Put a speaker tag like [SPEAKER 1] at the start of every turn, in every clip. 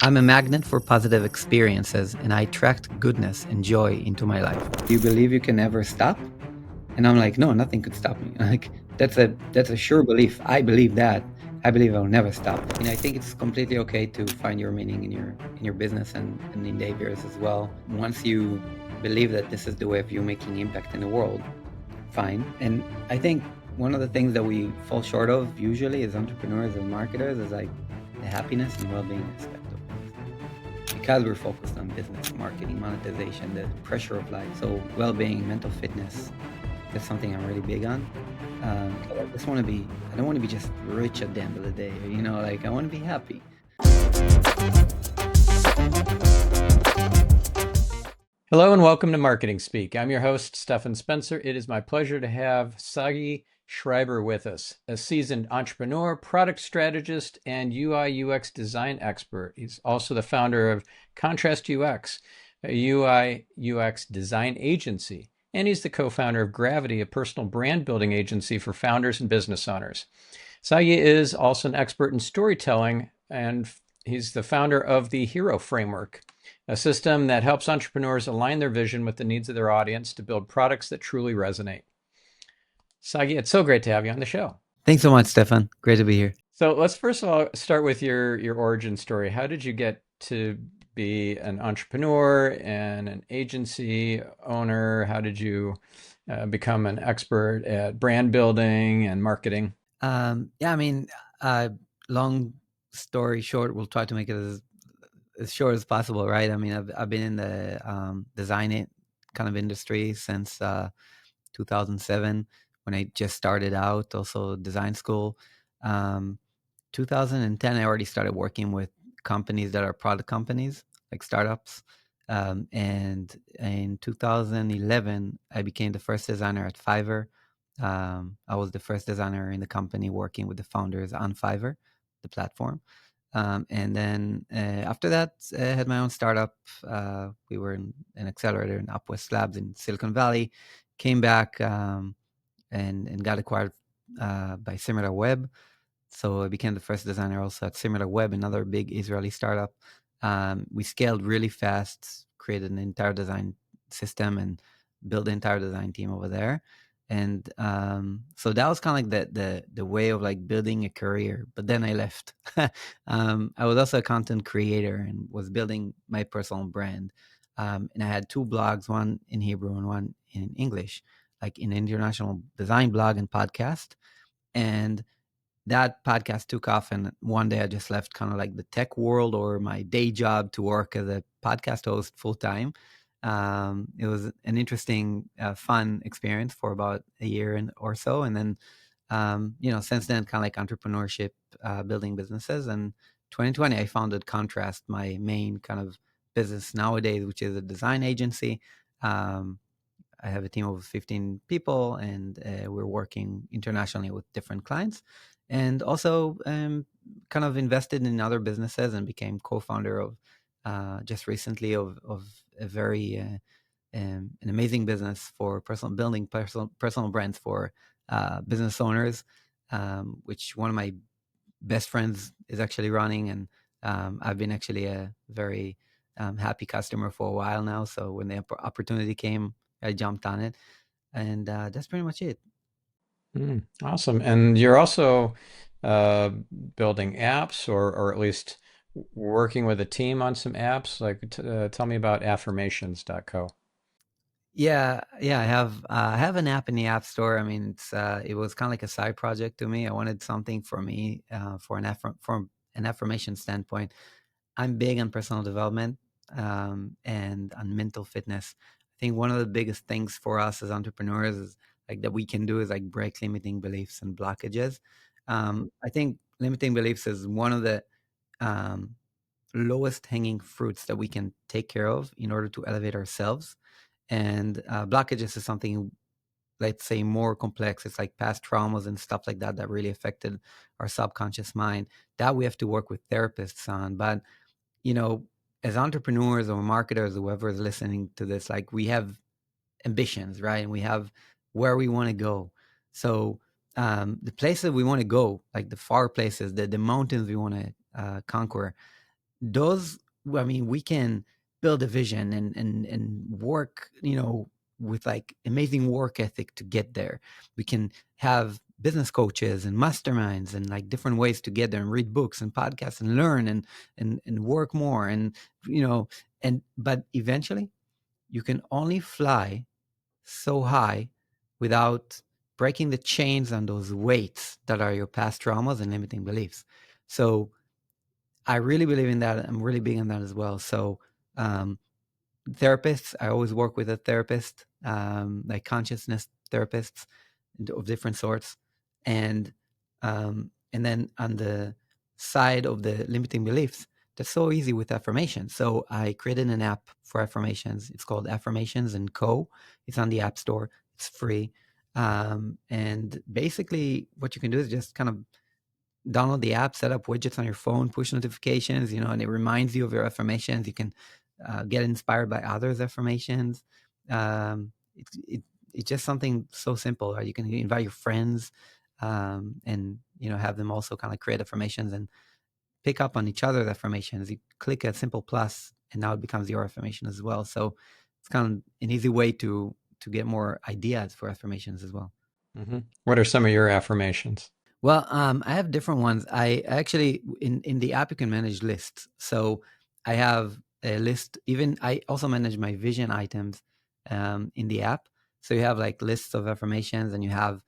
[SPEAKER 1] I'm a magnet for positive experiences, and I attract goodness and joy into my life. Do you believe you can never stop? And I'm like, no, nothing could stop me. Like that's a sure belief. I believe that. I believe I'll never stop. And I think it's completely okay to find your meaning in your business and in endeavors as well. Once you believe that this is the way of you making impact in the world, fine. And I think one of the things that we fall short of usually as entrepreneurs and marketers is like the happiness and well-being aspect of things. Because we're focused on business, marketing, monetization, the pressure of life. So well-being, mental fitness, that's something I'm really big on. I don't want to be just rich at the end of the day. Like I want to be happy.
[SPEAKER 2] Hello and welcome to Marketing Speak. I'm your host, Stephan Spencer. It is my pleasure to have Sagi Schreiber with us, a seasoned entrepreneur, product strategist, and UI UX design expert. He's also the founder of Contrast UX, a UI UX design agency, and he's the co-founder of Gravity, a personal brand building agency for founders and business owners. Sagi is also an expert in storytelling, and he's the founder of the Hero Framework, a system that helps entrepreneurs align their vision with the needs of their audience to build products that truly resonate. Sagi, it's so great to have you on the show.
[SPEAKER 1] Thanks so much, Stefan. Great to be here.
[SPEAKER 2] So let's first of all start with your origin story. How did you get to be an entrepreneur and an agency owner? How did you become an expert at brand building and marketing?
[SPEAKER 1] Yeah, I mean, long story short, we'll try to make it as short as possible, right? I mean, I've been in the design kind of industry since 2007 when I just started out, also design school. 2010, I already started working with companies that are product companies, like startups. And in 2011, I became the first designer at Fiverr. I was the first designer in the company working with the founders on Fiverr, the platform. And then after that, I had my own startup. We were in an accelerator in Upwest Labs in Silicon Valley. Came back and got acquired by SimilarWeb. So I became the first designer also at SimilarWeb, another big Israeli startup. We scaled really fast, created an entire design system, and built the entire design team over there. And so that was kind of like the way of like building a career. But then I left. I was also a content creator and was building my personal brand. And I had two blogs, one in Hebrew and one in English, like an international design blog and podcast. And that podcast took off, and one day I just left kind of like the tech world or my day job to work as a podcast host full time. It was an interesting, fun experience for about a year or so, and then since then, kind of like entrepreneurship, building businesses. And 2020, I founded Contrast, my main kind of business nowadays, which is a design agency. I have a team of 15 people, and we're working internationally with different clients, and also kind of invested in other businesses and became co-founder of just recently of a very an amazing business for personal brands for business owners, which one of my best friends is actually running, and I've been actually a very happy customer for a while now. So when the opportunity came, I jumped on it, and that's pretty much it.
[SPEAKER 2] Awesome. And you're also uh, building apps or at least working with a team on some apps. Like, tell me about affirmations.co.
[SPEAKER 1] Yeah, I have an app in the App Store. I mean, it was kind of like a side project to me. I wanted something for me from an affirmation standpoint. I'm big on personal development and on mental fitness. I think one of the biggest things for us as entrepreneurs is like that we can do is like break limiting beliefs and blockages. I think limiting beliefs is one of the um, lowest hanging fruits that we can take care of in order to elevate ourselves. And blockages is something, let's say, more complex. It's like past traumas and stuff like that that really affected our subconscious mind that we have to work with therapists on. But you know, as entrepreneurs or marketers, whoever is listening to this, like we have ambitions, right? And we have where we want to go. So the places we want to go, like the far places, the mountains we want to conquer, those, I mean, we can build a vision and work, with like amazing work ethic to get there. We can have business coaches and masterminds and like different ways to get there, and read books and podcasts and learn and work more, and but eventually you can only fly so high without breaking the chains on those weights that are your past traumas and limiting beliefs. So I really believe in that. I'm really big on that as well. So um, therapists, I always work with a therapist, like consciousness therapists of different sorts, and then on the side of the limiting beliefs, that's so easy with affirmations. So I created an app for affirmations. It's called Affirmations and Co. It's on the App Store. It's free. And basically, what you can do is just kind of download the app, set up widgets on your phone, push notifications, and it reminds you of your affirmations. You can get inspired by others' affirmations. It's just something so simple. Right? You can invite your friends, and have them also kind of create affirmations and pick up on each other's affirmations. You click a simple plus, and now it becomes your affirmation as well. So it's kind of an easy way to get more ideas for affirmations as well.
[SPEAKER 2] What are some of your affirmations?
[SPEAKER 1] Well, I have different ones. I actually in the app you can manage lists. So I have a list. Even I also manage my vision items in the app. So you have like lists of affirmations, and you have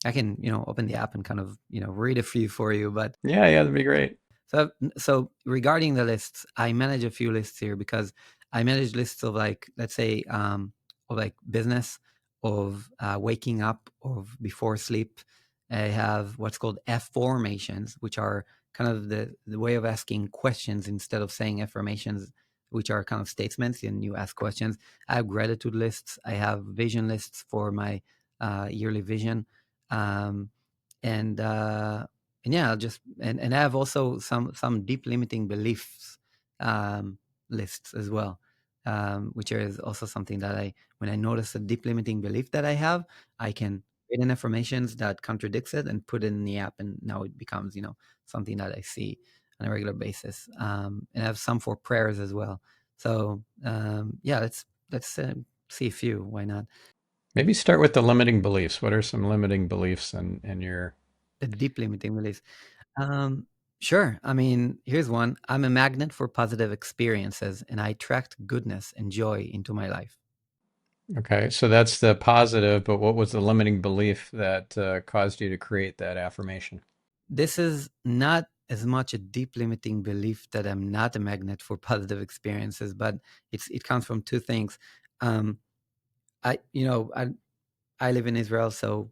[SPEAKER 1] I can open the app and kind of read a few for you. But
[SPEAKER 2] Yeah, that'd be great.
[SPEAKER 1] so regarding the lists, I manage a few lists here because I manage lists of like, let's say, of like business, of waking up, of before sleep. I have what's called affirmations, which are kind of the way of asking questions instead of saying affirmations, which are kind of statements, and you ask questions. I have gratitude lists. I have vision lists for my yearly vision. Um, and yeah, I'll just and I have also some deep limiting beliefs um, lists as well, which is also something that when I notice a deep limiting belief that I have, I can create an affirmations that contradicts it and put it in the app, and now it becomes something that I see on a regular basis. And I have some for prayers as well. So yeah, let's see a few. Why not?
[SPEAKER 2] Maybe start with the limiting beliefs. What are some limiting beliefs in your...
[SPEAKER 1] The deep limiting beliefs. Um, sure. I mean, here's one. I'm a magnet for positive experiences, and I attract goodness and joy into my life.
[SPEAKER 2] Okay, so that's the positive, but what was the limiting belief that caused you to create that affirmation?
[SPEAKER 1] This is not as much a deep limiting belief that I'm not a magnet for positive experiences, but it comes from two things. Um, I you know I live in Israel, so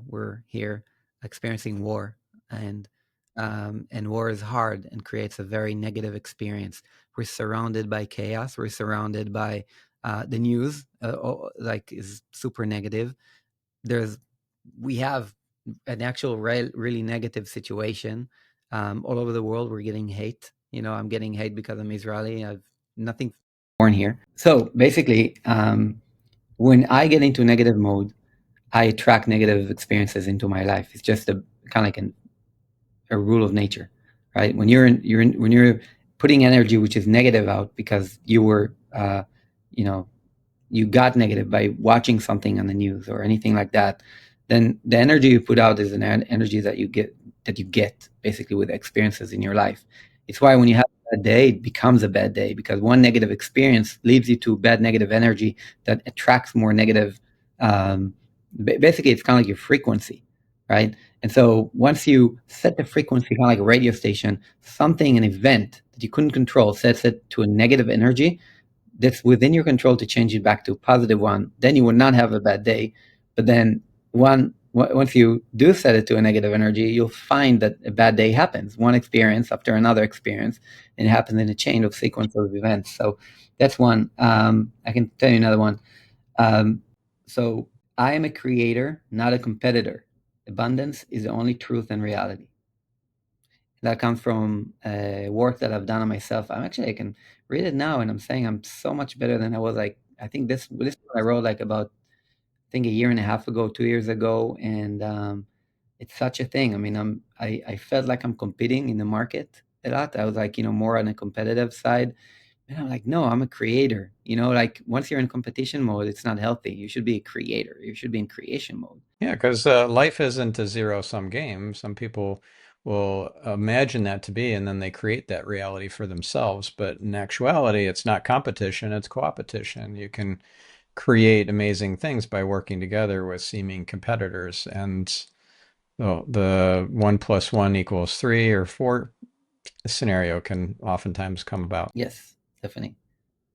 [SPEAKER 1] we're here experiencing war, and war is hard and creates a very negative experience. We're surrounded by chaos. We're surrounded by the news, like is super negative. There's We have an actual really negative situation all over the world. We're getting hate. I'm getting hate because I'm Israeli. I've nothing born here. So basically, when I get into negative mode, I attract negative experiences into my life. It's just a kind of like a rule of nature, right? When you're putting energy which is negative out because you were, you know, you got negative by watching something on the news or anything like that, then the energy you put out is an energy that you get basically with experiences in your life. It's why when you have a bad day, it becomes a bad day because one negative experience leads you to bad negative energy that attracts more negative. Um, Basically, it's kind of like your frequency, right? And so once you set the frequency, kind of like a radio station, something, an event that you couldn't control, sets it to a negative energy, that's within your control to change it back to a positive one, then you will not have a bad day. But then once you do set it to a negative energy, you'll find that a bad day happens, one experience after another experience, and it happens in a chain of sequence of events. So that's one. I can tell you another one. Um, so I am a creator, not a competitor. Abundance is the only truth and reality. That comes from work that I've done on myself. I can read it now, and I'm saying I'm so much better than I was. Like I think this I wrote like about I think a year and a half ago, 2 years ago, and it's such a thing. I mean, I felt like I'm competing in the market, a lot. I was like, more on a competitive side. And I'm like, no, I'm a creator. Like once you're in competition mode, it's not healthy. You should be a creator. You should be in creation mode.
[SPEAKER 2] Yeah, because life isn't a zero-sum game. Some people will imagine that to be, and then they create that reality for themselves. But in actuality, it's not competition, it's co-opetition. You can create amazing things by working together with seeming competitors. And the 1 + 1 = 3 or 4 scenario can oftentimes come about.
[SPEAKER 1] Yes, definitely.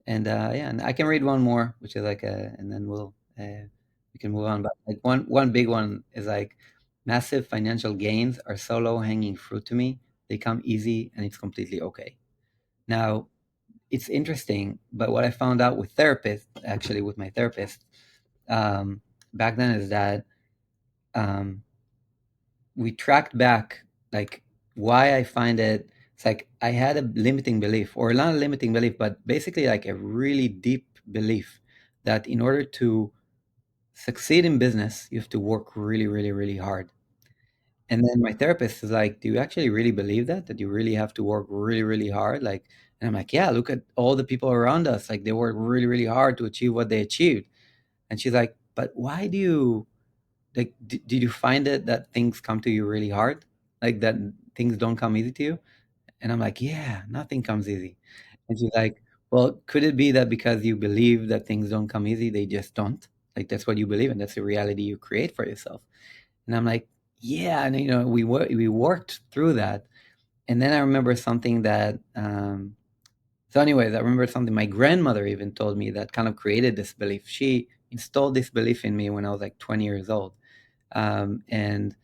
[SPEAKER 1] And yeah, and I can read one more, which is like and then we can move on. But like one big one is like massive financial gains are so low hanging fruit to me. They come easy and it's completely okay. Now, it's interesting, but what I found out with therapists, actually with my therapist, um, back then is that um, we tracked back like why I find it's like I had a limiting belief, or not a limiting belief, but basically like a really deep belief that in order to succeed in business, you have to work really, really, really hard. And then my therapist is like, "Do you actually really believe that? That you really have to work really, really hard?" Like, and I'm like, "Yeah, look at all the people around us. Like, they work really, really hard to achieve what they achieved." And she's like, "But why do you like? Did you find it that things come to you really hard? Like that things don't come easy to you?" And I'm like, "Yeah, nothing comes easy." And she's like, "Well, could it be that because you believe that things don't come easy, they just don't? Like that's what you believe, and that's the reality you create for yourself." And I'm like, yeah, and we worked through that. And then I remember something that so anyways, I remember something my grandmother even told me that kind of created this belief. She installed this belief in me when I was like 20 years old. And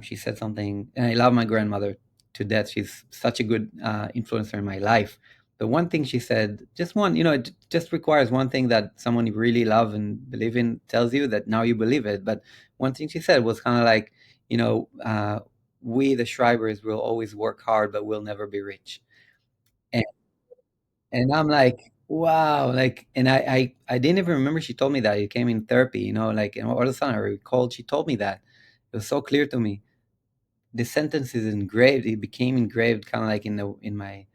[SPEAKER 1] she said something, and I love my grandmother to death. She's such a good influencer in my life. The one thing she said, just one, it just requires one thing that someone you really love and believe in tells you that now you believe it. But one thing she said was kind of like, we, the Schreibers, will always work hard, but we'll never be rich. And, and I'm like, wow, like, and I didn't even remember she told me that. It came in therapy, like, and all of a sudden I recalled she told me that. It was so clear to me. The sentence is engraved. It became engraved kind of like in my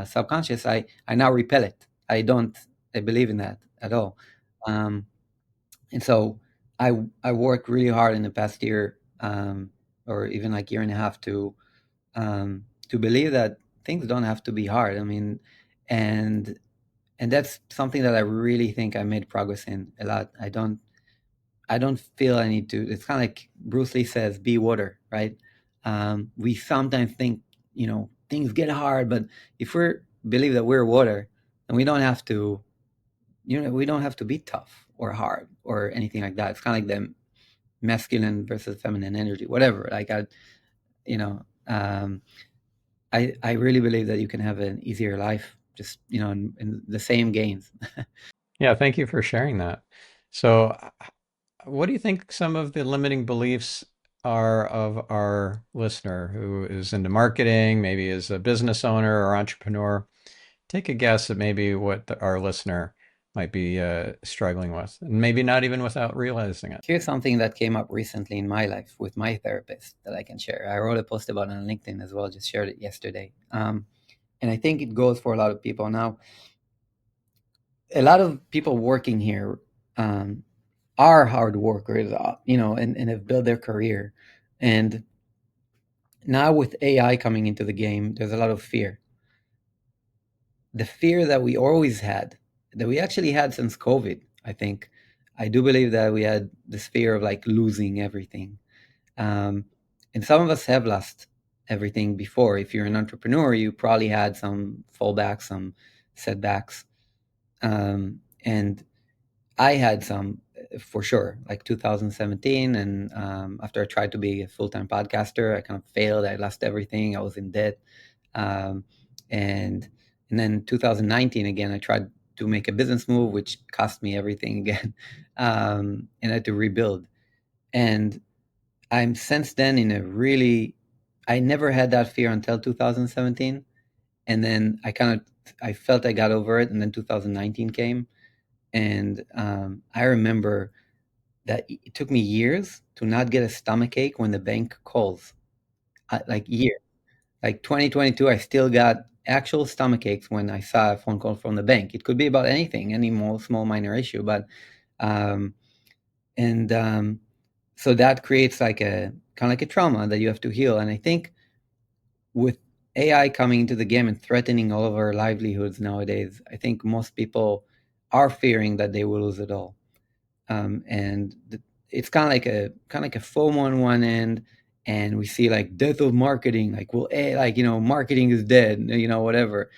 [SPEAKER 1] subconscious. I now repel it. I believe in that at all. um, and so I worked really hard in the past year, or even like year and a half, to believe that things don't have to be hard. I mean, and that's something that I really think I made progress in a lot. I don't feel I need to. It's kind of like Bruce Lee says, "Be water," right? We sometimes think, things get hard, but if we believe that we're water, then we don't have to, we don't have to be tough or hard or anything like that. It's kind of like the masculine versus feminine energy, whatever. Like you know, um, I really believe that you can have an easier life, just in the same gains.
[SPEAKER 2] Yeah, thank you for sharing that. So, what do you think some of the limiting beliefs are of our listener who is into marketing, maybe is a business owner or entrepreneur? Take a guess at maybe what our listener might be struggling with, and maybe not even without realizing it.
[SPEAKER 1] Here's something that came up recently in my life with my therapist that I can share. I wrote a post about it on LinkedIn as well, just shared it yesterday. And I think it goes for a lot of people. Now, a lot of people working here um, are hard workers, and have built their career. And now with AI coming into the game, there's a lot of fear. The fear that we always had, that we actually had since COVID, I think. I do believe that we had this fear of like losing everything. Um, and some of us have lost everything before. If you're an entrepreneur, you probably had some fallbacks, some setbacks. And I had some for sure, like 2017. And after I tried to be a full time podcaster, I kind of failed. I lost everything. I was in debt. Um, and and then 2019 again, I tried to make a business move, which cost me everything again, and I had to rebuild. And I'm since then in a really, I never had that fear until 2017, and then I felt I got over it, and then 2019 came, and I remember that it took me years to not get a stomach ache when the bank calls, like years. Like 2022, I still got actual stomach aches when I saw a phone call from the bank. It could be about anything, any small minor issue, but um, and so that creates like a kind of like a trauma that you have to heal. And I think with AI coming into the game and threatening all of our livelihoods nowadays, I think most people are fearing that they will lose it all. And it's kind of like a FOMO on one end, and we see like death of marketing, like well, like marketing is dead, whatever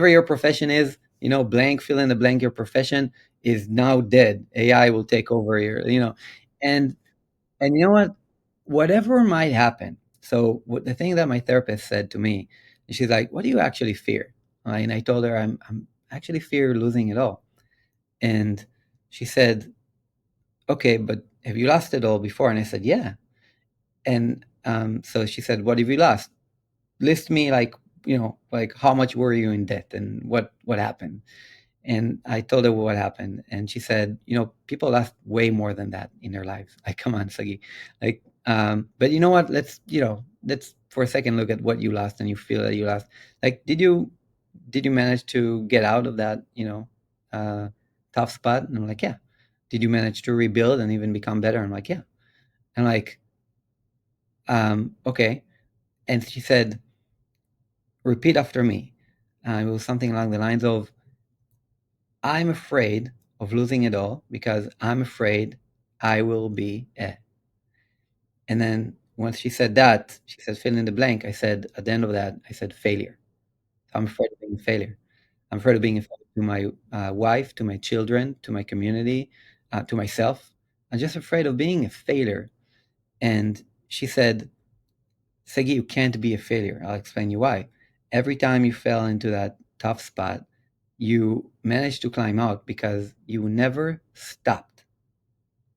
[SPEAKER 1] your profession is, blank, fill in the blank, your profession is now dead. AI will take over and you know what, whatever might happen. So the thing that my therapist said to me, she's like, "What do you actually fear?" And I told her, I'm actually fear losing it all, and she said, okay, but have you lost it all before? And I said, yeah. And so she said, what have you lost? List me like, like how much were you in debt and what happened? And I told her what happened. And she said, people lost way more than that in their lives. Like, come on, Sagi. Like, but you know what? Let's for a second look at what you lost and you feel that you lost. Like, did you manage to get out of that, uh, tough spot? And I'm like, yeah. Did you manage to rebuild and even become better? I'm like, yeah. And like, okay. And she said, repeat after me. It was something along the lines of, I'm afraid of losing it all because I'm afraid I will be a. And then once she said that, she said, fill in the blank. I said, at the end of that, I said, failure. So I'm afraid of being a failure. I'm afraid of being a failure to my wife, to my children, to my community, to myself. I'm just afraid of being a failure. And she said, Segi, you can't be a failure. I'll explain you why. Every time you fell into that tough spot, you managed to climb out because you never stopped.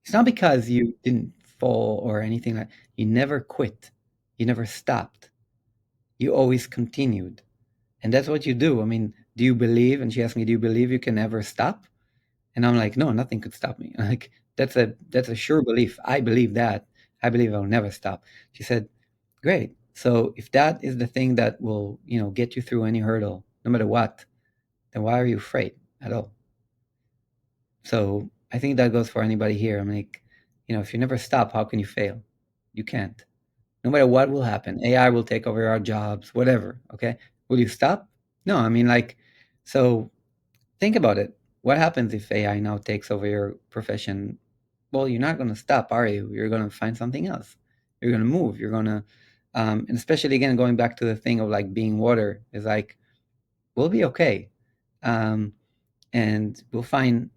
[SPEAKER 1] It's not because you didn't fall or anything like. You never quit. You never stopped. You always continued. And that's what you do. I mean, do you believe? And she asked me, do you believe you can ever stop? And I'm like, no, nothing could stop me. Like that's a sure belief. I believe that. I believe I'll never stop. She said, great. So if that is the thing that will, get you through any hurdle, no matter what, then why are you afraid at all? So I think that goes for anybody here. I'm like, if you never stop, how can you fail? You can't. No matter what will happen, AI will take over our jobs, whatever. Okay. Will you stop? No, I mean, like, so think about it. What happens if AI now takes over your profession? Well, you're not going to stop, are you? You're going to find something else. You're going to move. You're going to, and especially again, going back to the thing of like being water is like, we'll be okay. Um, and we'll find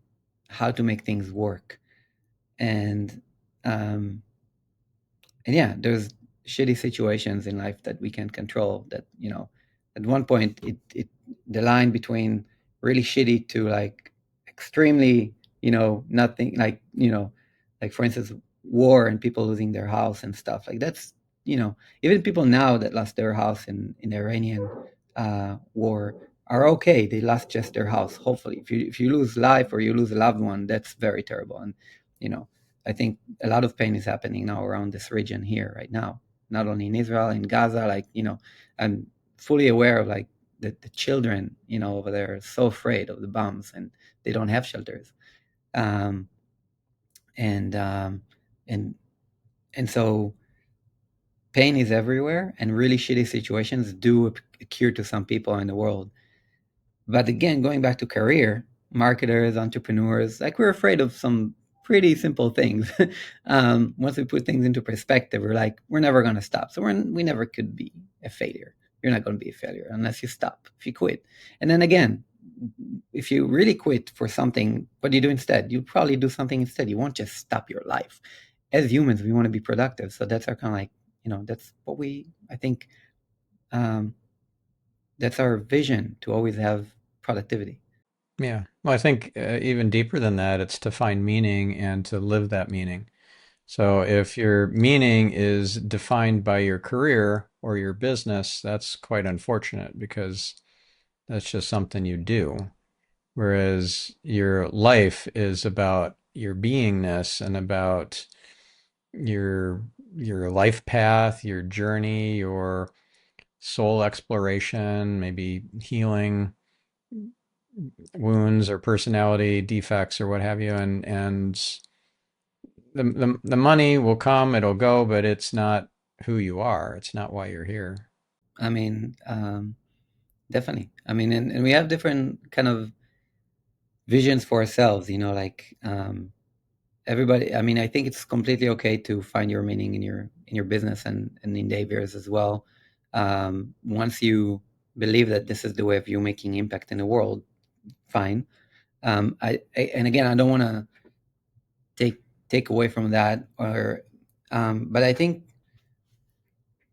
[SPEAKER 1] how to make things work. And, um, and yeah, there's shitty situations in life that we can control that, at one point the line between really shitty to like extremely, nothing like, like for instance, war and people losing their house and stuff like that's, even people now that lost their house in the Iranian war are okay. They lost just their house. Hopefully, if you lose life or you lose a loved one, that's very terrible. And you know, I think a lot of pain is happening now around this region here right now, not only in Israel, in Gaza. Like, I'm fully aware of like the children, over there are so afraid of the bombs and they don't have shelters. Um, and, um, and, and so pain is everywhere and really shitty situations do occur to some people in the world. But again, going back to career, marketers, entrepreneurs, like we're afraid of some pretty simple things. Once we put things into perspective, we're like, we're never going to stop. So we never could be a failure. You're not going to be a failure unless you stop, if you quit. And then again, if you really quit for something, what do you do instead? You probably do something instead. You won't just stop your life. As humans, we want to be productive. So that's our kind of like, that's what I think, um, that's our vision to always have productivity.
[SPEAKER 2] Yeah. Well, I think even deeper than that, it's to find meaning and to live that meaning. So if your meaning is defined by your career or your business, that's quite unfortunate because that's just something you do. Whereas your life is about your beingness and about your your life path, your journey, your soul exploration, maybe healing wounds or personality defects or what have you, and the money will come, it'll go, but it's not who you are. It's not why you're here.
[SPEAKER 1] I mean, definitely. I mean, and we have different kind of visions for ourselves, like everybody. I mean, I think it's completely okay to find your meaning in your business and endeavors as well. Once you believe that this is the way of you making impact in the world, fine. And again, I don't want to take take away from that, or but I think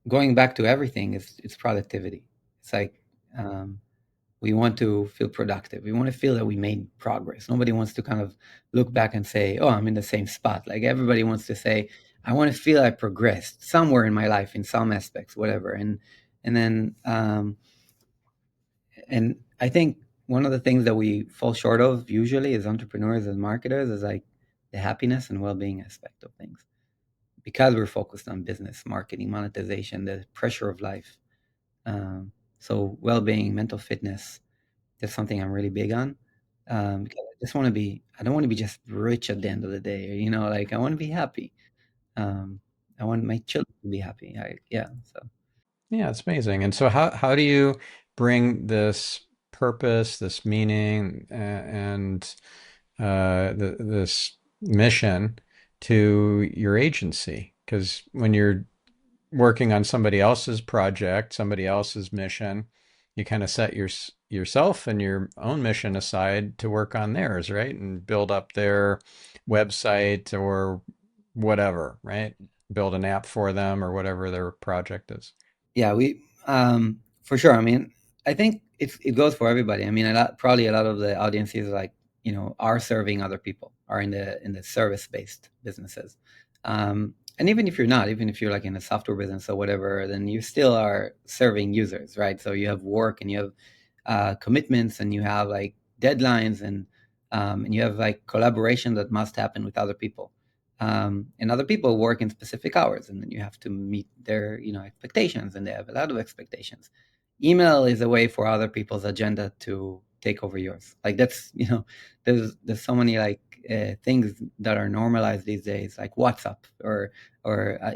[SPEAKER 1] going back to everything is it's productivity. It's like um, we want to feel productive. We want to feel that we made progress. Nobody wants to kind of look back and say, "Oh, I'm in the same spot." Like everybody wants to say, "I want to feel I progressed somewhere in my life in some aspects, whatever." And I think one of the things that we fall short of usually as entrepreneurs and marketers is like the happiness and well-being aspect of things, because we're focused on business, marketing, monetization, the pressure of life. So well-being, mental fitness, that's something I'm really big on. Because I don't want to be just rich at the end of the day. Like I want to be happy. Um, I want my children to be happy. Yeah. So
[SPEAKER 2] Yeah, it's amazing. And so how do you bring this purpose, this meaning, and this mission to your agency? Because when you're working on somebody else's project, somebody else's mission, you kind of set yourself and your own mission aside to work on theirs, right? And build up their website or whatever, right? Build an app for them or whatever their project is.
[SPEAKER 1] yeah, we for sure. I mean, I think it goes for everybody. I mean, probably a lot of the audiences like are serving other people, are in the service based businesses. And even if you're not, even if you're like in a software business or whatever, then you still are serving users, right? So you have work and you have commitments and you have like deadlines and you have like collaboration that must happen with other people. And other people work in specific hours, and then you have to meet their expectations, and they have a lot of expectations. Email is a way for other people's agenda to take over yours. Like that's there's so many like things that are normalized these days, like WhatsApp or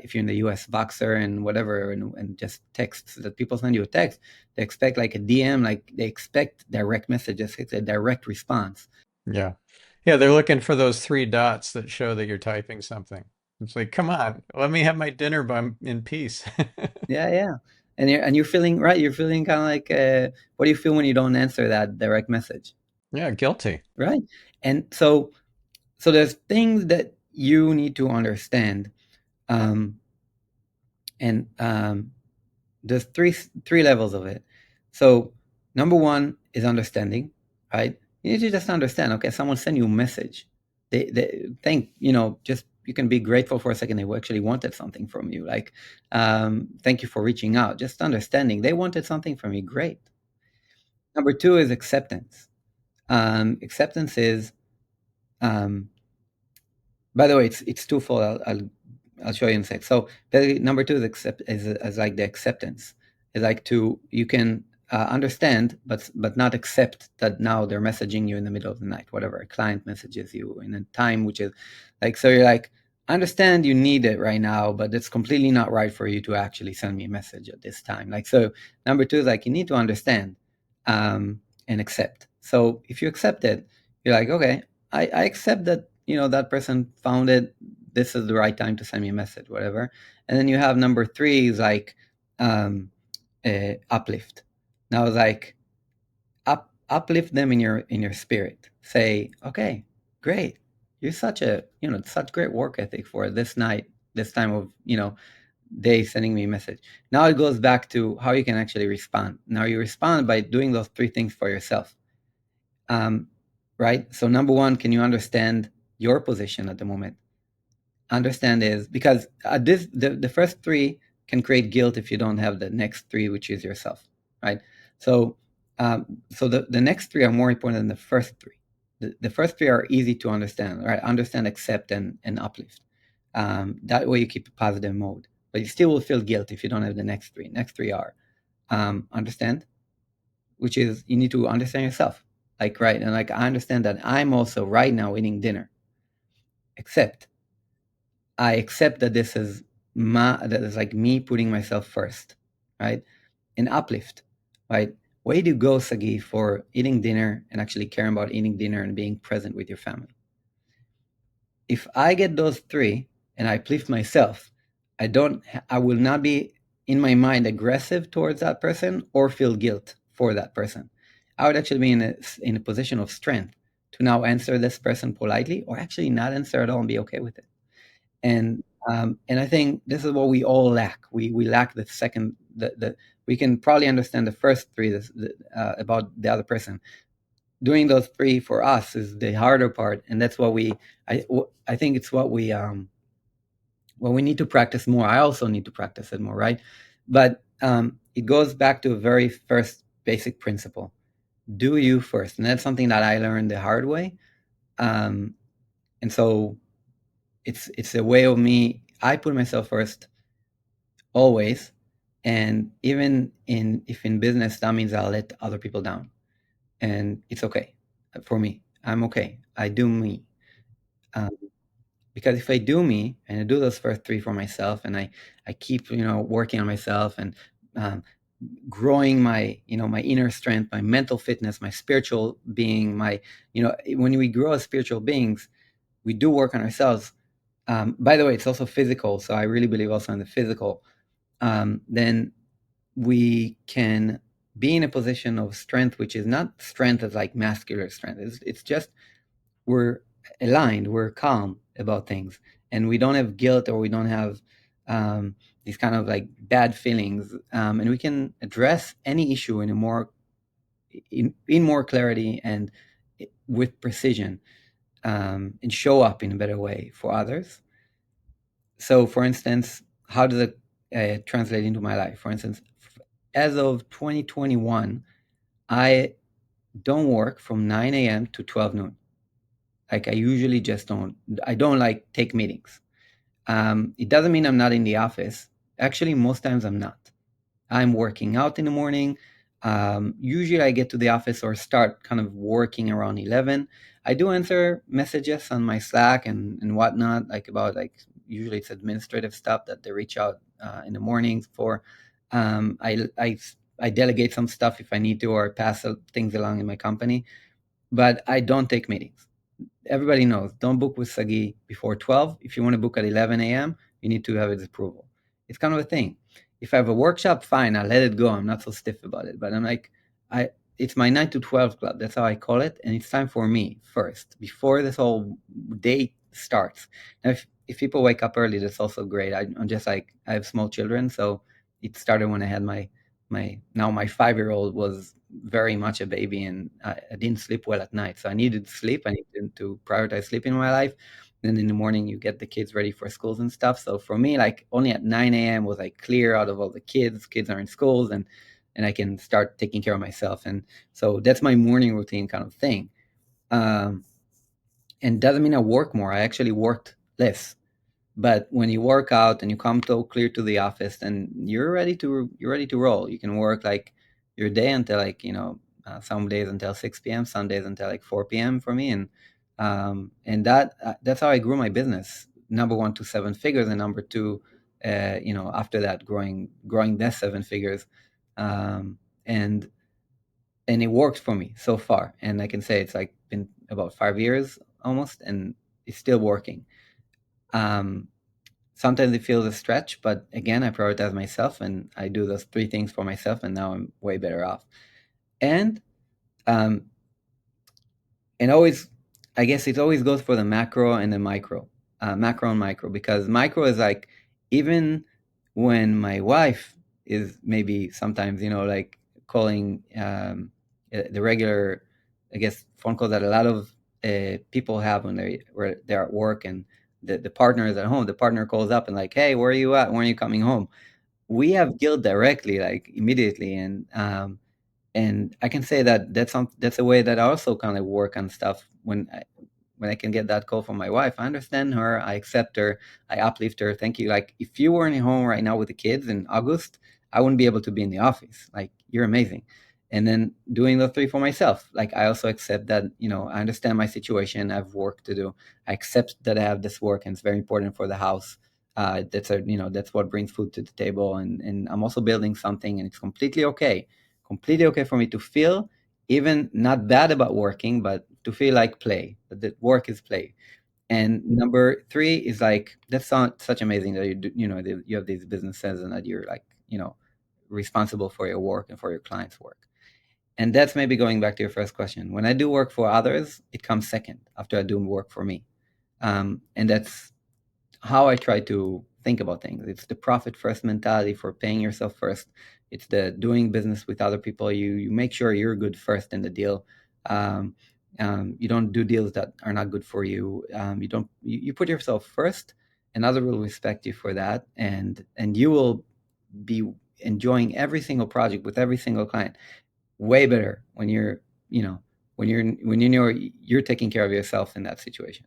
[SPEAKER 1] if you're in the US, Voxer and whatever, and just texts that people send you a text. They expect like a DM, like they expect direct messages. It's a direct response.
[SPEAKER 2] Yeah. Yeah, they're looking for those three dots that show that you're typing something. It's like, come on, let me have my dinner in peace.
[SPEAKER 1] Yeah, yeah. And you're feeling right. You're feeling kind of like what do you feel when you don't answer that direct message,
[SPEAKER 2] Yeah, guilty.
[SPEAKER 1] right? And so there's things that you need to understand, um, and there's three levels of it. So number one is understanding, right? You need to just understand. Okay, someone sent you a message. They think just you can be grateful for a second. They actually wanted something from you. Like, thank you for reaching out. Just understanding they wanted something from you. Great. Number two is acceptance. Acceptance is, um, by the way, it's twofold. I'll show you in a sec. So number two is like the acceptance. It's like you can understand, but not accept that now they're messaging you in the middle of the night. Whatever a client messages you in a time which is like, so you're like, I understand you need it right now, but it's completely not right for you to actually send me a message at this time. Like, so number two is like you need to understand and accept. So if you accept it, you're like, okay, I accept that that person found it. This is the right time to send me a message, whatever. And then you have number three is like uplift. Now it's like uplift them in your spirit. Say, okay, great. You're such great work ethic for this night, this time of day sending me a message. Now it goes back to how you can actually respond. Now you respond by doing those three things for yourself. Um, right? So number one, can you understand your position at the moment? Understand is because the first three can create guilt if you don't have the next three, which is yourself, right? So so the next three are more important than the first three. The first three are easy to understand, right? Understand, accept, and uplift. That way you keep a positive mode, but you still will feel guilt if you don't have the next three. Next three are understand, which is you need to understand yourself. Like, right. And like, I understand that I'm also right now eating dinner, except I accept that this is that is like me putting myself first, right? An uplift, right? Way to go, Sagi, for eating dinner and actually caring about eating dinner and being present with your family. If I get those three and I uplift myself, I will not be in my mind aggressive towards that person or feel guilt for that person. I would actually be in a position of strength to now answer this person politely or actually not answer at all and be okay with it. And I think this is what we all lack. We lack the second. We can probably understand the first three about the other person. Doing those three for us is the harder part, and that's what I think it's what we need to practice more. I also need to practice it more, right? But it goes back to a very first basic principle: do you first, and that's something that I learned the hard way. And so it's a way of me. I put myself first always, and even if in business that means I'll let other people down, and it's okay for me. I'm okay. I do me. Um, because if I do me and I do those first three for myself, and I keep working on myself and um, growing my inner strength, my mental fitness, my spiritual being, when we grow as spiritual beings, we do work on ourselves. By the way, it's also physical, so I really believe also in the physical. Then we can be in a position of strength, which is not strength as like muscular strength. It's just we're aligned, we're calm about things, and we don't have guilt or we don't have these kind of like bad feelings, and we can address any issue in a more in more clarity and with precision, and show up in a better way for others. So, for instance, how does it translate into my life? For instance, as of 2021, I don't work from 9 a.m. to 12 noon. Like I usually just I don't like take meetings. It doesn't mean I'm not in the office. Actually, most times I'm not. I'm working out in the morning. Usually I get to the office or start kind of working around 11. I do answer messages on my Slack and whatnot, like about like usually it's administrative stuff that they reach out in the mornings for. I delegate some stuff if I need to or pass things along in my company, but I don't take meetings. Everybody knows, don't book with Sagi before 12. If you want to book at 11 a.m., you need to have his approval. It's kind of a thing. If I have a workshop, fine, I'll let it go. I'm not so stiff about it. But I'm like, it's my 9 to 12 club. That's how I call it. And it's time for me first, before this whole day starts. Now, if people wake up early, that's also great. I'm just like, I have small children. So it started when I had my 5-year-old was very much a baby, and I didn't sleep well at night. So I needed sleep. I needed to prioritize sleep in my life. Then in the morning, you get the kids ready for schools and stuff. So for me, like only at 9 a.m. was like clear out of all the kids. Kids are in schools, and I can start taking care of myself. And so that's my morning routine kind of thing. Um, and doesn't mean I work more. I actually worked less. But when you work out and you come to clear to the office, then you're ready to roll. You can work like your day until like some days until 6 p.m., some days until like 4 p.m. for me, and that's how I grew my business. Number one to seven figures, and number two, after that, growing that seven figures, um, and and it worked for me so far. And I can say it's like been about 5 years almost, and it's still working. Um, Sometimes it feels a stretch, but again, I prioritize myself and I do those three things for myself, and now I'm way better off. And um, and always, I guess it always goes for the macro and the micro, macro and micro, because micro is like even when my wife is maybe sometimes like calling the regular, I guess, phone calls that a lot of people have when they're at work, and the partner is at home. The partner calls up and like, hey, where are you at? When are you coming home? We have guilt directly, like immediately, and I can say that that's a way that I also kind of work on stuff when I can get that call from my wife. I understand her, I accept her, I uplift her. Thank you. Like if you weren't home right now with the kids in August, I wouldn't be able to be in the office. Like, you're amazing. And then doing the three for myself. Like, I also accept that, I understand my situation. I have work to do. I accept that I have this work and it's very important for the house. That's what brings food to the table. And I'm also building something, and it's completely okay for me to feel even not bad about working, but to feel like play, that work is play. And number three is like, that's not such amazing that you have these businesses and that you're like, responsible for your work and for your clients' work. And that's maybe going back to your first question. When I do work for others, it comes second after I do work for me. And that's how I try to think about things. It's the profit first mentality for paying yourself first. It's the doing business with other people. You make sure you're good first in the deal. Um, you don't do deals that are not good for you. You put yourself first, and others will respect you for that, and you will be enjoying every single project with every single client way better when you know you're taking care of yourself in that situation.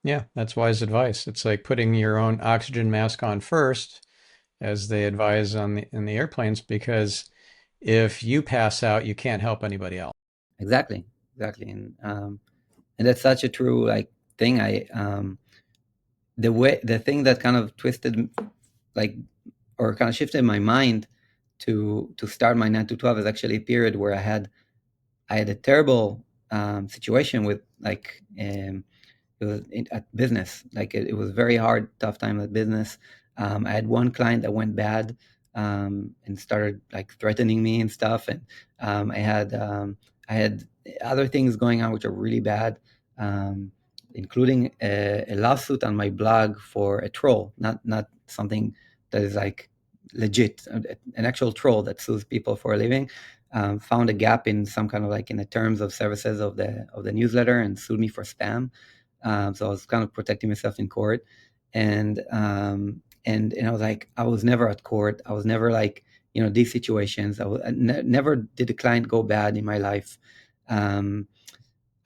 [SPEAKER 2] Yeah, that's wise advice. It's like putting your own oxygen mask on first, as they advise on in the airplanes, because if you pass out, you can't help anybody else.
[SPEAKER 1] Exactly, and that's such a true like thing. The thing that kind of twisted, like, or kind of shifted my mind to start my 9 to 12 is actually a period where I had a terrible situation with, like, it was at business. Like, it was very hard, tough time at business. I had one client that went bad, and started like threatening me and stuff, and I had other things going on which are really bad, um, including a lawsuit on my blog for a troll, not something that is like legit, an actual troll that sues people for a living. Found a gap in some kind of, like, in the terms of services of the newsletter, and sued me for spam. So I was kind of protecting myself in court, and I was like, I was never at court. I was never like, these situations. Never did a client go bad in my life. Um,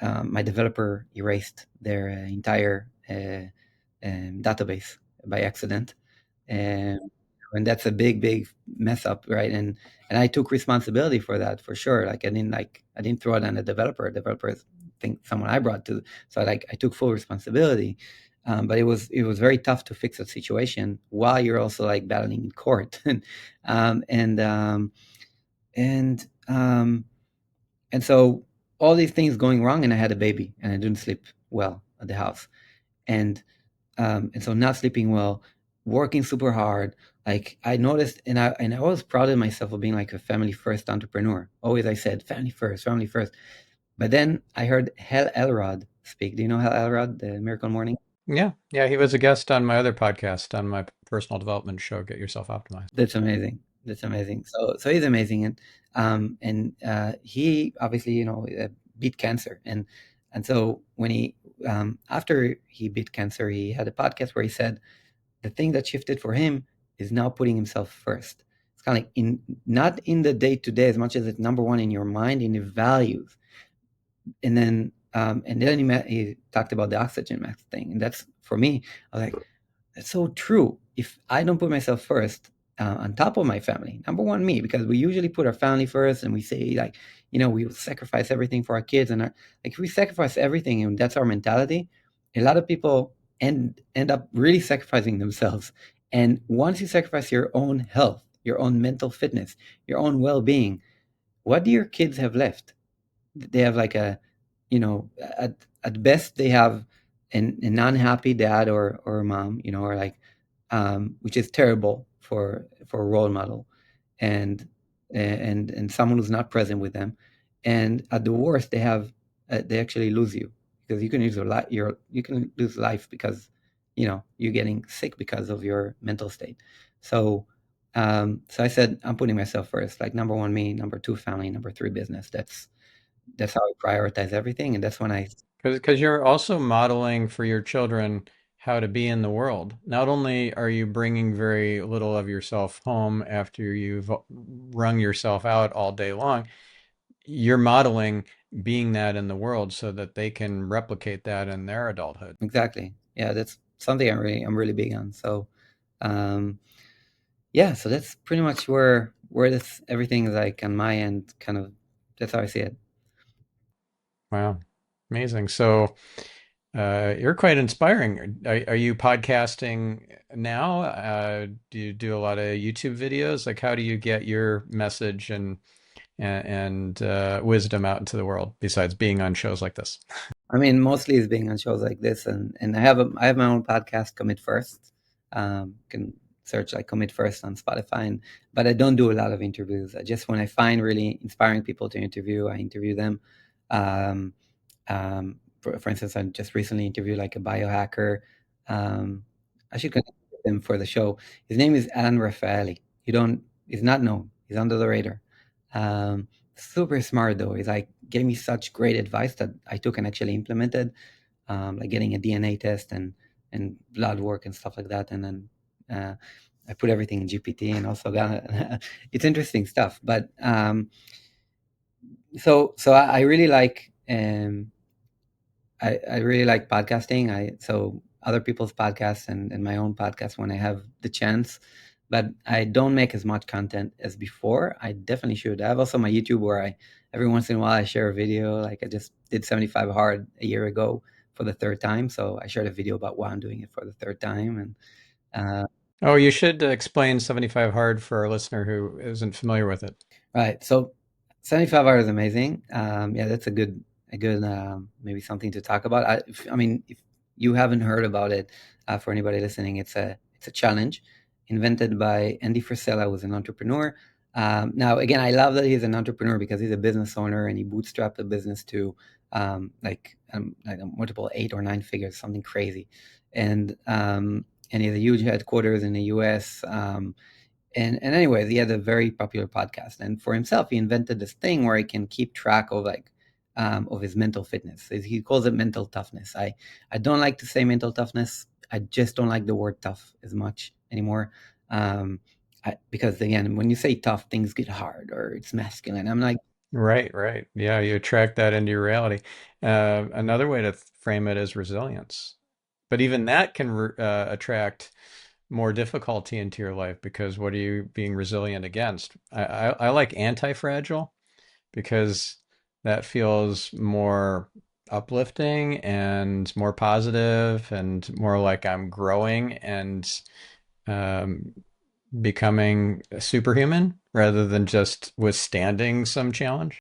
[SPEAKER 1] my developer erased their entire database by accident, and and that's a big mess up, right? And I took responsibility for that, for sure. Like, I didn't throw it on the developer. Developers think someone I brought to, so I took full responsibility. But it was very tough to fix that situation while you're also like battling in court, um, and um, and um, and so all these things going wrong, and I had a baby, and I didn't sleep well at the house, and and so not sleeping well, working super hard. Like, I noticed, and I was proud of myself of being like a family first entrepreneur. Always I said family first, family first. But then I heard Hal Elrod speak. Do you know Hal Elrod, the Miracle Morning?
[SPEAKER 2] Yeah, yeah, he was a guest on my other podcast, on my personal development show, Get Yourself Optimized.
[SPEAKER 1] That's amazing. That's amazing. So he's amazing, and he obviously, beat cancer, and so when he after he beat cancer, he had a podcast where he said the thing that shifted for him is now putting himself first. It's kind of like, not in the day to day as much as it's number one in your mind, in your values. And then he talked about the oxygen mask thing, and that's, for me, I was like, that's so true. If I don't put myself first, on top of my family, number one, me, because we usually put our family first, and we say, like, we will sacrifice everything for our kids, and like, if we sacrifice everything, and that's our mentality, a lot of people end up really sacrificing themselves. And once you sacrifice your own health, your own mental fitness, your own well-being, what do your kids have left? They have like at best they have an unhappy dad or mom, or like, which is terrible for a role model, and and someone who's not present with them. And at the worst, they actually lose you, because you can lose you can lose life because you're getting sick because of your mental state. So I said, I'm putting myself first, like, number one, me; number two, family; number three, business. That's how I prioritize everything, and that's when I
[SPEAKER 2] Because you're also modeling for your children how to be in the world. Not only are you bringing very little of yourself home after you've wrung yourself out all day long, you're modeling being that in the world so that they can replicate that in their adulthood.
[SPEAKER 1] exactly, yeah, that's something I'm really big on. So, um, Yeah, so that's pretty much where this everything is like on my end, kind of. That's how I see it.
[SPEAKER 2] Wow, amazing. So you're quite inspiring. Are you podcasting now? Do you do a lot of YouTube videos? Like, how do you get your message and wisdom out into the world besides being on shows like this?
[SPEAKER 1] I mean, mostly it's being on shows like this, and I have my own podcast, Commit First. Can search like Commit First on Spotify, but I don't do a lot of interviews. I just when I find really inspiring people to interview, I interview them. Um, for instance, I just recently interviewed like a biohacker. I should connect with him for the show. His name is Alan Raffaelli. He's not known. He's under the radar. Um, Super smart though. He's like gave me such great advice that I took and actually implemented, like getting a DNA test and blood work and stuff like that. And then I put everything in GPT and also got it's interesting stuff. But so I really like I really like podcasting. So other people's podcasts and my own podcast when I have the chance, but I don't make as much content as before. I definitely should. I have also my YouTube where I every once in a while I share a video. Like I just did 75 hard a year ago for the third time, so I shared a video about why I'm doing it for the third time. And
[SPEAKER 2] Oh, you should explain 75 Hard for our listener who isn't familiar with it.
[SPEAKER 1] right. So 75 hours is amazing. Yeah, that's a good maybe something to talk about. I mean, if you haven't heard about it, for anybody listening, it's a challenge invented by Andy Frisella, who's an entrepreneur. Now, again, I love that he's an entrepreneur because he's a business owner and he bootstrapped the business to like a multiple 8 or 9 figures, something crazy, and he has a huge headquarters in the U.S. And anyways, he had a very popular podcast, and for himself, he invented this thing where he can keep track of like of his mental fitness. He calls it mental toughness. I don't like to say mental toughness. I just don't like the word tough as much anymore. Um, because again, when you say tough, things get hard or it's masculine. I'm like,
[SPEAKER 2] Right, right. Yeah, you attract that into your reality. Another way to frame it is resilience. But even that can attract more difficulty into your life because what are you being resilient against? I like anti-fragile because that feels more uplifting and more positive and more like I'm growing and um, becoming a superhuman rather than just withstanding some challenge.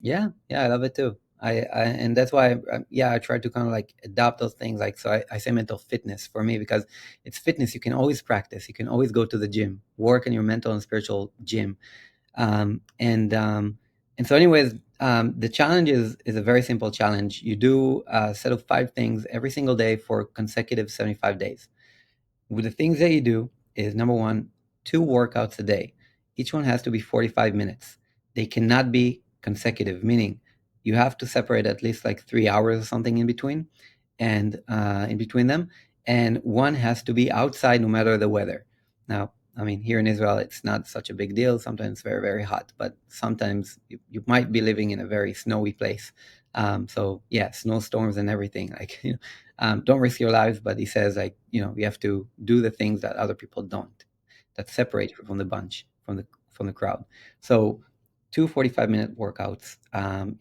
[SPEAKER 1] yeah, I love it too. And that's why, yeah, I try to kind of like adopt those things. Like, so I say mental fitness for me because it's fitness. You can always practice. You can always go to the gym, work in your mental and spiritual gym. Um, and um, and so, anyways, the challenge is a very simple challenge. You do a set of 5 things every single day for consecutive 75 days. With the things that you do is number one, 2 workouts a day. Each one has to be 45 minutes. They cannot be consecutive, meaning you have to separate at least like 3 hours or something in between, and in between them, and one has to be outside no matter the weather. Now, I mean, here in Israel, it's not such a big deal. Sometimes it's very, very hot, but sometimes you might be living in a very snowy place. So yeah, snowstorms and everything. Like don't risk your lives, but he says like you have to do the things that other people don't, that separate you from the bunch, from the crowd. So 2 45-minute workouts.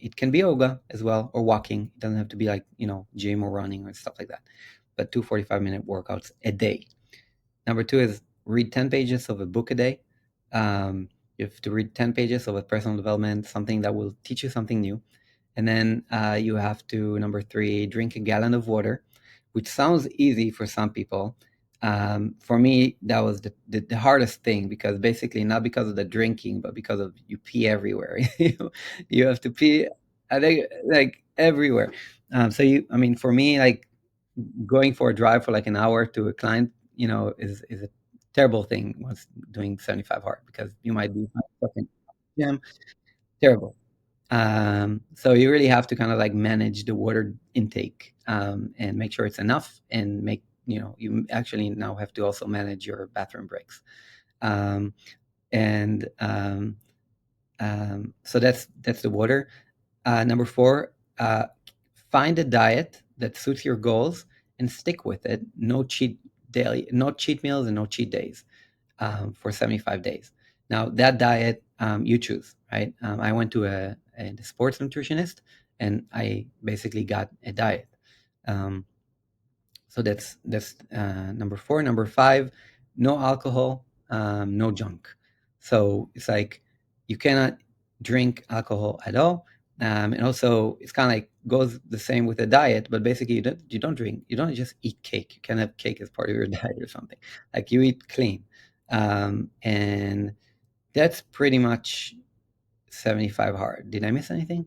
[SPEAKER 1] It can be yoga as well or walking. It doesn't have to be like gym or running or stuff like that, but 2 45-minute workouts a day. Number two is read 10 pages of a book a day. You have to read 10 pages of a personal development, something that will teach you something new. And then you have to, number three, drink a gallon of water, which sounds easy for some people. For me, that was the hardest thing because basically not because of the drinking, but because of you pee everywhere. You have to pee, I think, like everywhere. I mean, for me, like going for a drive for like an hour to a client, is a terrible thing once doing 75 hard because you might be fucking gym. Terrible. So you really have to kind of like manage the water intake, and make sure it's enough and you actually now have to also manage your bathroom breaks. Um, and so that's the water. Number four, find a diet that suits your goals and stick with it. No cheat meals and no cheat days. for 75 days. Now, that diet you choose, right? I went to a sports nutritionist, and I basically got a diet. So that's number 4. Number 5, no alcohol, no junk. So it's like you cannot drink alcohol at all. And also, it's kind of like goes the same with a diet, but basically you don't drink, you don't just eat cake. You can't have cake as part of your diet or something. Like you eat clean, and that's pretty much 75 hard. Did I miss anything?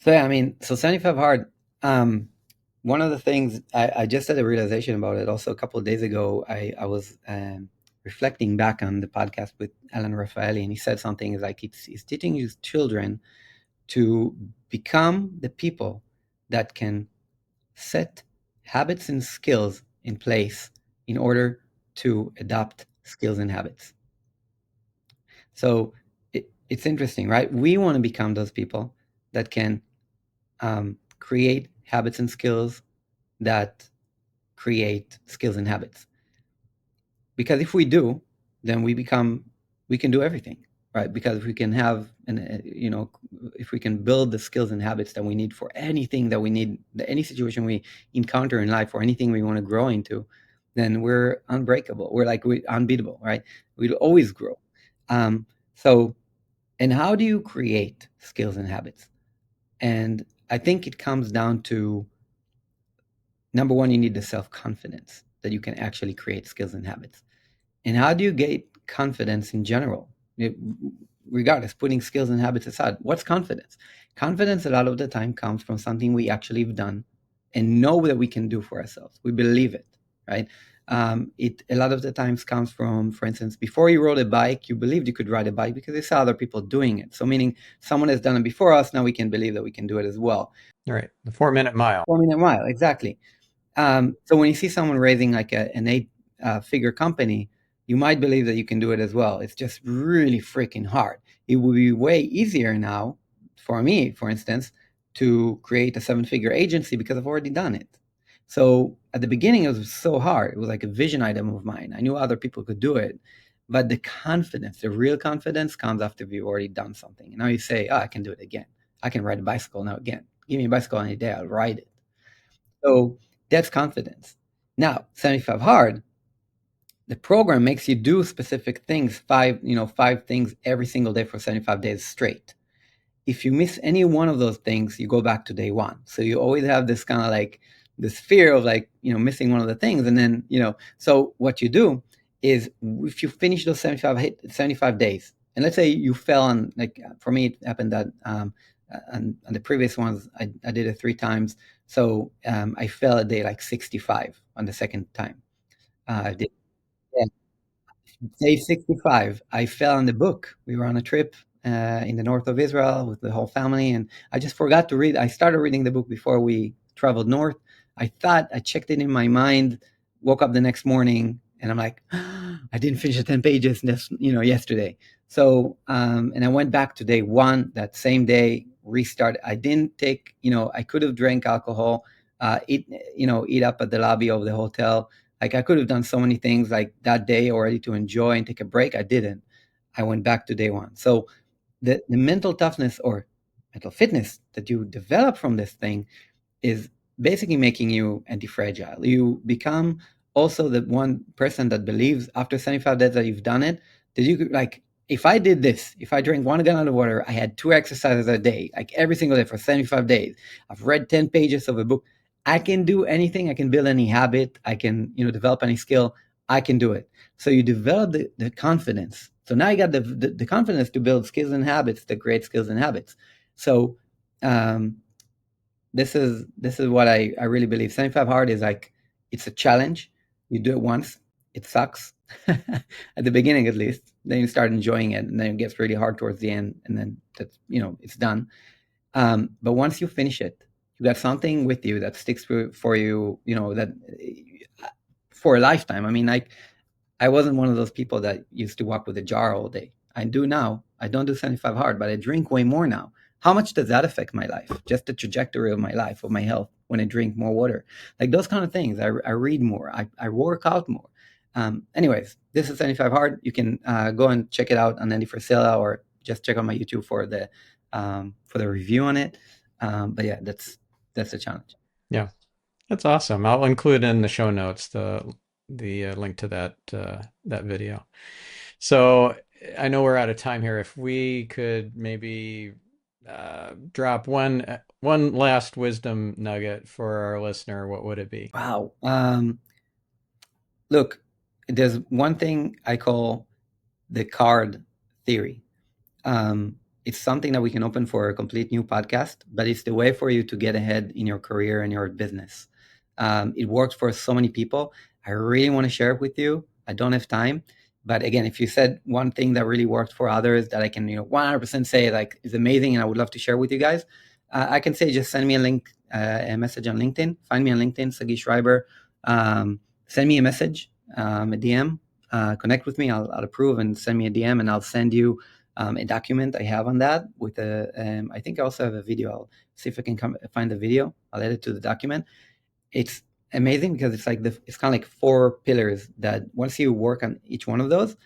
[SPEAKER 1] So yeah, I mean, so 75 hard. One of the things I just had a realization about it also a couple of days ago. I was reflecting back on the podcast with Alan Raffaelli, and he said something is like he's teaching his children to become the people that can set habits and skills in place in order to adopt skills and habits. So it's interesting, right? We want to become those people that can create habits and skills that create skills and habits. Because if we do, then we can do everything, right? Because if we can have, if we can build the skills and habits that we need for anything that we need, any situation we encounter in life or anything we want to grow into, then we're unbreakable. We're unbeatable, right? We'll always grow. So, and how do you create skills and habits? And I think it comes down to, number one, you need the self-confidence that you can actually create skills and habits. And how do you get confidence in general? Regardless, putting skills and habits aside, what's confidence? Confidence a lot of the time comes from something we actually have done and know that we can do for ourselves. We believe it, right? It a lot of the times comes from, for instance, before you rode a bike, you believed you could ride a bike because you saw other people doing it. So meaning someone has done it before us, now we can believe that we can do it as well.
[SPEAKER 2] All right, the 4-minute mile.
[SPEAKER 1] 4-minute mile, exactly. So when you see someone raising like an 8-figure company, you might believe that you can do it as well. It's just really freaking hard. It would be way easier now for me, for instance, to create a 7-figure agency because I've already done it. So at the beginning, it was so hard. It was like a vision item of mine. I knew other people could do it. But the confidence, the real confidence comes after you've already done something. And now you say, oh, I can do it again. I can ride a bicycle now again. Give me a bicycle any day, I'll ride it. So that's confidence. Now, 75 hard, the program makes you do specific things, 5 things every single day for 75 days straight. If you miss any one of those things, you go back to day one. So you always have this kind of like this fear of like, missing one of the things. And then, so what you do is if you finish those 75 days, and let's say you fell on, like for me, it happened that on the previous ones, I did it 3 times. So I fell at day like 65 on the second time. I did. Yeah. Day 65, I fell on the book. We were on a trip in the north of Israel with the whole family, and I just forgot to read. I started reading the book before we traveled north. I thought I checked it in my mind, woke up the next morning, and I'm like, I didn't finish the 10 pages yesterday. So, and I went back to day one that same day, restarted. I didn't take, I could have drank alcohol, eat up at the lobby of the hotel. Like I could have done so many things like that day already to enjoy and take a break. I didn't. I went back to day one. So the mental toughness or mental fitness that you develop from this thing is basically making you anti-fragile. You become also the one person that believes after 75 days that you've done it, that you could, like, if I did this, if I drank 1 gallon of water, I had 2 exercises a day, like every single day for 75 days. I've read 10 pages of a book. I can do anything. I can build any habit. I can, develop any skill. I can do it. So you develop the confidence. So now you got the confidence to build skills and habits, that create skills and habits. So this is what I really believe. 75 hard is like, it's a challenge. You do it once, it sucks at the beginning at least. Then you start enjoying it, and then it gets really hard towards the end, and then that's it's done. But once you finish it, you got something with you that sticks for you, that for a lifetime. I mean, like, I wasn't one of those people that used to walk with a jar all day. I do now. I don't do 75 hard, but I drink way more now. How much does that affect my life? Just the trajectory of my life, of my health. when I drink more water. Like those kind of things. I read more. I work out more. Anyways, this is 75 Hard. You can go and check it out on Andy Frisella, or just check out my YouTube for the review on it. But yeah, that's the challenge.
[SPEAKER 2] Yeah, that's awesome. I'll include in the show notes the link to that video. So I know we're out of time here. If we could maybe drop one last wisdom nugget for our listener, what would it be?
[SPEAKER 1] Wow. Look, there's one thing I call the card theory. It's something that we can open for a complete new podcast, but it's the way for you to get ahead in your career and your business. It worked for so many people. I really want to share it with you. I don't have time. But again, if you said one thing that really worked for others that I can 100% say like is amazing and I would love to share with you guys, I can say just send me a message on LinkedIn. Find me on LinkedIn, Sagi Schreiber. Send me a message, a DM. Connect with me. I'll approve, and send me a DM, and I'll send you a document I have on that with I think I also have a video. I'll see if I can find the video. I'll add it to the document. It's amazing because it's like it's kind of like 4 pillars that once you work on each one of those,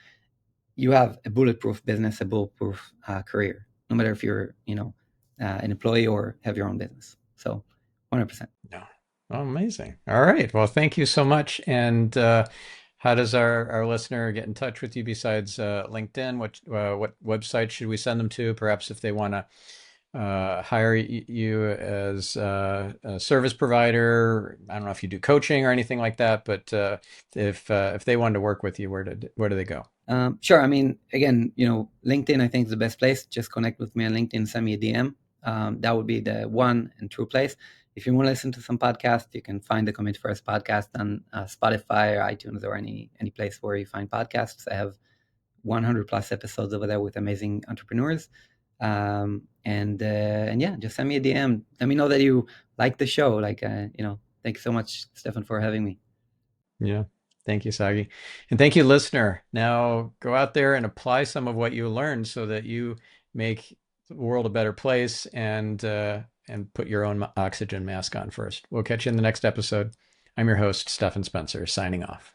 [SPEAKER 1] you have a bulletproof business, a bulletproof career, no matter if you're, an employee or have your own business. So 100%.
[SPEAKER 2] No. Oh, amazing. All right. Well, thank you so much. And how does our listener get in touch with you besides LinkedIn? What website should we send them to? Perhaps if they want to hire you as a service provider. I don't know if you do coaching or anything like that, but if they wanted to work with you, where do they go?
[SPEAKER 1] Sure. I mean, again, LinkedIn, I think is the best place. Just connect with me on LinkedIn, send me a DM. That would be the one and true place. If you want to listen to some podcasts, you can find the Commit First podcast on Spotify or iTunes or any place where you find podcasts. I have 100 plus episodes over there with amazing entrepreneurs. And yeah, just send me a DM. Let me know that you like the show. Like, thank you so much, Stephan, for having me.
[SPEAKER 2] Yeah. Thank you, Sagi. And thank you, listener. Now go out there and apply some of what you learned so that you make the world a better place and put your own oxygen mask on first. We'll catch you in the next episode. I'm your host, Stephan Spencer, signing off.